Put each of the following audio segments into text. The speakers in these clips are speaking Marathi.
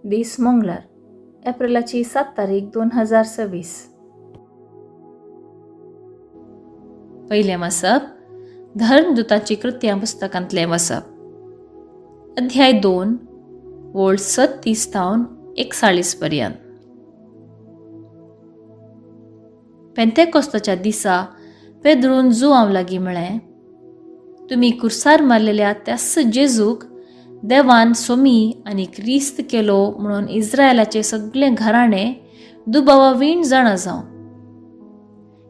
दीस मंगळार, एप्रिलाची 7 तारीख 2026. पहिले वचप धर्मदूतांची कृत्यां पुस्तकांतले वचप. अध्याय 2 ओळ 36 तावन 41 पर्यंत. पेंतेकोस्ताच्या दिसा पेद्रून जुआंव लागीं म्हळें, तुमी कुर्सार मारलेल्या त्याच जेजूक देवान सोमी आनी क्रिस्त केलो म्हणून इस्रायलाचे सगळे घराणे दुबावावीण जाणा जावं.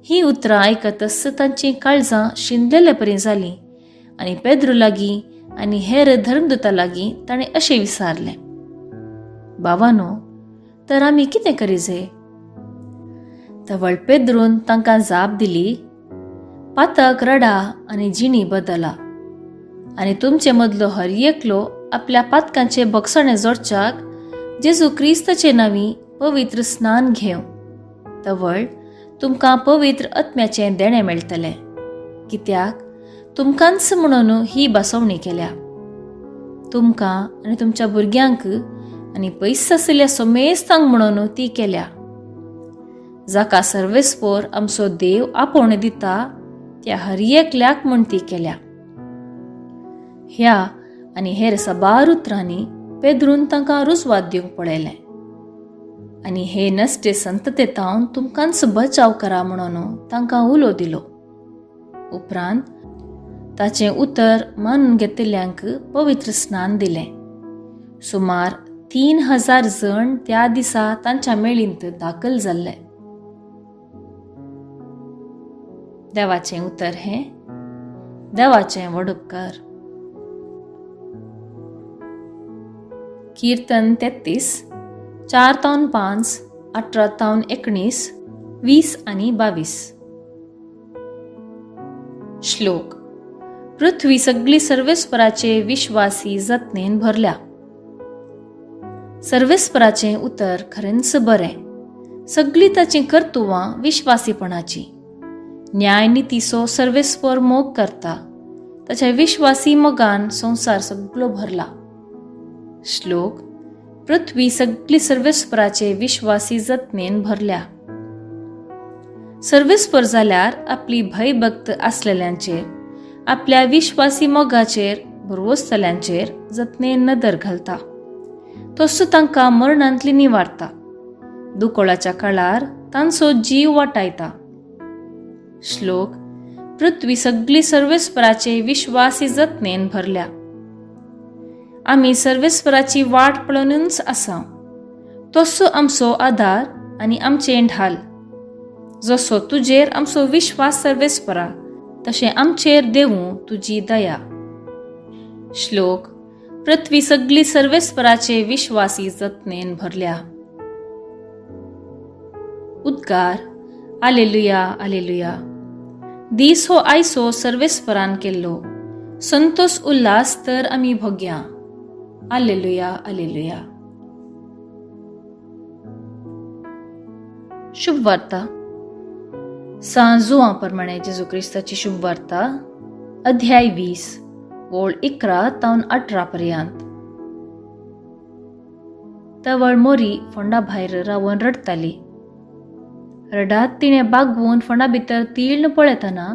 ही उतरां आयकतच तांची काळजां शिंदलेले परी जालीं आनी पेद्रू लागीं आनी हेर धर्मदूतां लागीं ताणें अशें विचारलें, बाबानो, तर आमी कितें करीजे? तवळ पेद्रून तांकां जाप दिली, पातक रडा आनी जिणी बदला आनी तुमचे मदलो हर एकलो आपल्या पातकांचे बक्षणे जोडच्याक जेजू क्रिस्ताचे नांवी पवित्र स्नान घेव. तवळ तुमकां पवित्र आत्म्याचें देणें मेळटलें, कित्याक तुमकांच म्हणून ही बसवणी केल्या. तुमकां आनी तुमच्या भुरग्यांक आनी पयस आशिल्ल्या सोमेस्तांक म्हणून ती केल्या. जाका सर्वेस्पोर आमचो देव आपोवण दिता त्या हर एकल्याक म्हूण ती केल्या. ह्या आनी हेर साबार उतरांनी पेद्रून तांकां रुजवात दिवंक पळयलें आनी हे नश्टे संततेतावन तुमकांच बचाव करा म्हणून तांकां उलो दिलो. उपरांत ताचें उतर मानून घेतिल्ल्यांक पवित्र स्नान दिलें. सुमार 3000 जण त्या दिसा तांच्या मेळींत दाखल जाल्ले. देवाचें उतर हें, देवाचें व्हड उपकार. कीर्तन 33 4-5, 18-19, 20 आनी 22. श्लोक. पृथ्वी सगळी सर्वेस्पराचे विश्वासी जतनेन भरल्या. सर्वेस्पराचें उतर खरेंच बरें. सगळी ताची कर्तुवां विश्वासीपणाची. न्यायनितीचो सर्वेस्पर मोग करता. ताच्या विश्वासी मोगान संसार सगळो भरला. श्लोक. पृथ्वी सगळी सर्वेस्पराचे विश्वासी जतनेन भरल्या. सर्वेस्पर जाल्यार आपली भयभक्त आसलेल्यांचेर, आपल्या विश्वासी मोगाचेर भरवसतल्यांचेर जतनेन नदर घालता. तसो तांकां मरणांतली निवारता. दुकोळाच्या काळार तांचो जीव वाटायता. श्लोक. पृथ्वी सगळी सर्वेस्पराचे विश्वासी जतनेन भरल्या. आमी सर्वेस्पराची वाट पळोवनूच आसा. तसो आमचो आधार आनी आमचें ढाल. जसो तुजेर आमचो विश्वास सर्वेस्परा, तशें आमचेर देवूं तुजी दया. श्लोक. पृथ्वी सगळी सर्वेस्पराचे विश्वासी जतनेन भरल्या. उद्गार. आलेलुया, आलेलुया. दीस हो आयसो सर्वेस्परान केल्लो. संतोष उल्हास तर आमी भोग्या. आलेलुया, आलेलुया. शुभ वार्ता. सांजुआं प्रमाणे जेजू क्रिस्ताची शुभ वार्ता. अध्याय 20 ओळ 11-18 पर्यंत. तवळ मोरी फोंडा भायर रावून रडताली. रडात तिणें बागवून फोंडा भितर तीळन पळयतना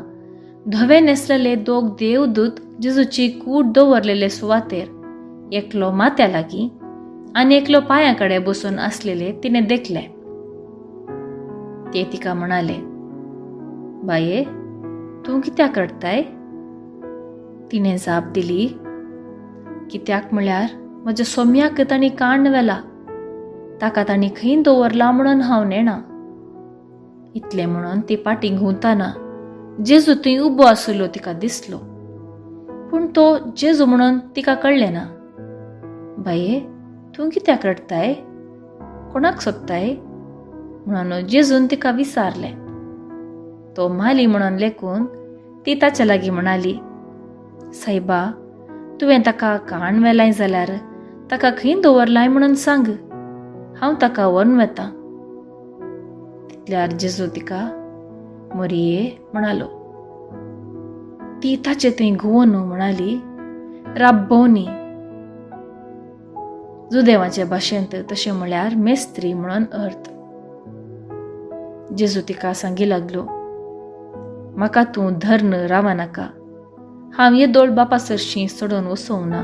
धवे नेसलेले 2 देवदूत जेजूची कूड दवरलेले सुवातेर, एकलो माथ्या लागीं आनी एकलो पांया कडेन बसून आसलेले तिणें देखले. ते तिका म्हणाले, बाये, तूं कित्याक रडताय? तिणें जाप दिली, कित्याक म्हळ्यार म्हज्या सोम्याक तांणी काण व्हेला. ताका तांणी खंय दवरला म्हणून हांव नेना. इतलें म्हणून ती फाटीं घुंवतना जेजू थंय उबो आसलो तिका दिसलो. पूण तो जेजू म्हणून तिका कळ्ळें ना. बाये, तूं कित्याक रडताय? कोणाक सोदताय? म्हणून जेजून तिका विचारलें. तो माली म्हणून लेकून ती ताच्या लागीं म्हणाली, सायबा, तुवें ताका काण व्हेलाय जाल्यार ताका खंय दवरलाय म्हणून सांग, हांव ताका व्हरून वेता. तितल्यार जेजू तिका मोरये म्हणालो. ती ताचे थंय घुंवून म्हणाली, राब्बोनी, जुदेवाच्या भाशेंत तशें म्हळ्यार मेस्त्री म्हणून अर्थ. जेजू तिका सांगी लागलो, म्हाका तूं धर्न रावा नाका. हांव येदोळ बापा सरशीं सोडून वचोंक ना,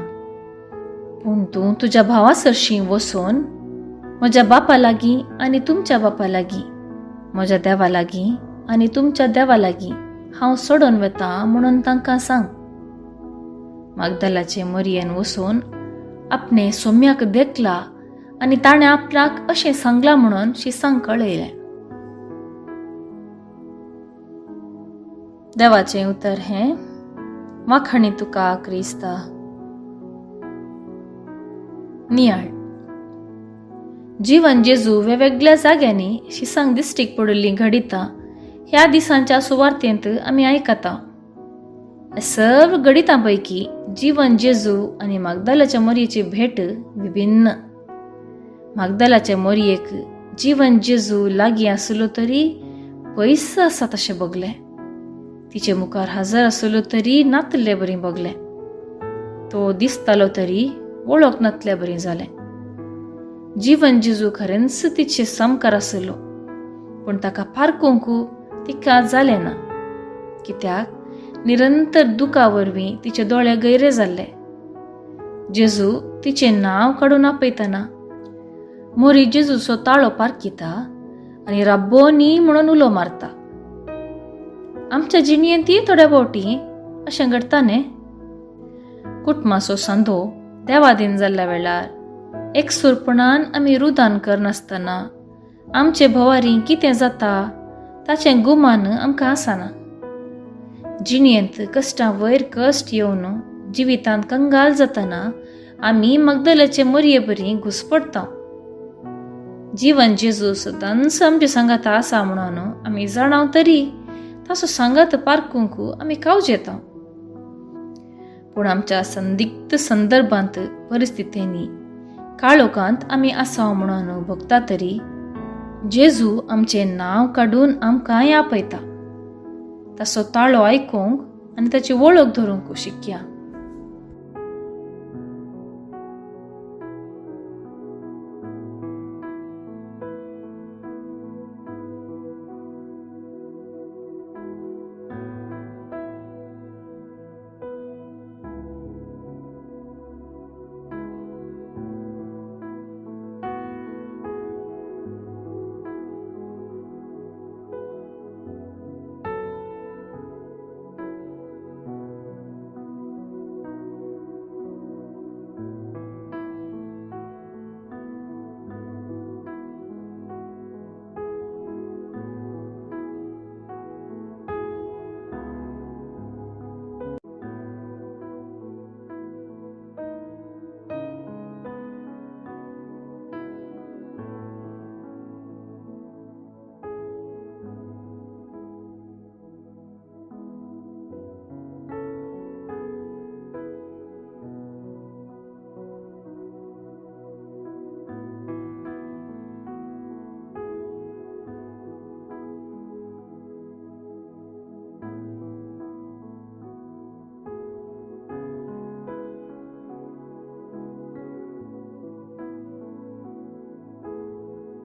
पूण तूं तुज्या भावा सरशीं वचोन म्हज्या बापा लागीं आनी तुमच्या बापा लागीं, म्हज्या देवा लागीं आनी तुमच्या देवा लागीं हांव सोडून वेता म्हणून तांकां सांग. मागदलाचे मरयेन वचून आपणे सोम्याक देखला आनी ताणें आपणाक अशें सांगलां म्हणून शिसांक कळयलें. देवाचें उतर हें, वाखाणी तुका क्रिस्ता. नियाळ. जीवन जेजू वेगवेगळ्या जाग्यांनी शिसांक दिश्टीक पडिल्लीं घडितां ह्या दिसांच्या सुवार्थेंत आमी आयकता. सर्व घडितां पैकी जीवन जेजू आनी मागदलाच्या मरयेची भेट विभिन्न. मागदलाच्या मरयेक जीवन जेजू लागीं आसलो तरी पयस आसा तशें बगलें. तिचे मुखार हजर आसलो तरी नातले बरी बगलें. तो दिसतालो तरी वळख नातल्या बरी जालें. जीवन जेजू खरेंच तिचे समकार आसलो, पूण ताका पारखूंक तिका जालें ना, कित्याक निरंतर दुखा वरवीं तिचे दोळे गैरे जाल्ले. जेजू तिचें नांव काडून आपयतना मोरी जेजूचो ताळो पारखिता आनी राब्बोनी म्हणून उलो मारता. आमच्या जिणयेंतय थोड्या फावटी अशें घडटा न्ही. कुटुंबाचो सांदो देवादीन जाल्ल्या वेळार एकसुरपणान आमी रुदान करनासतना आमचे भोवारी कितें जाता ताचें गुमान आमकां आसना. जिणयेंत कश्टां वयर कश्ट येवन जिवितांत कंगाल जातना आमी मागदलाचे मरये बरी घुसपडटा. जीवन जेजू सदांच आमचे सांगात आसा म्हणून आमी जाणाव तरी ताचो सांगात पारखूंक आमी कावज येता. पूण आमच्या संदिग्ध संदर्भांत परिस्थितींनी काळोखांत आमी आसाव म्हणून भोगता तरी जेजू आमचें नांव काडून आमकांय आपयता. ताचो ताळो आयकूंक आनी ताची वळख धरूंक शिकया.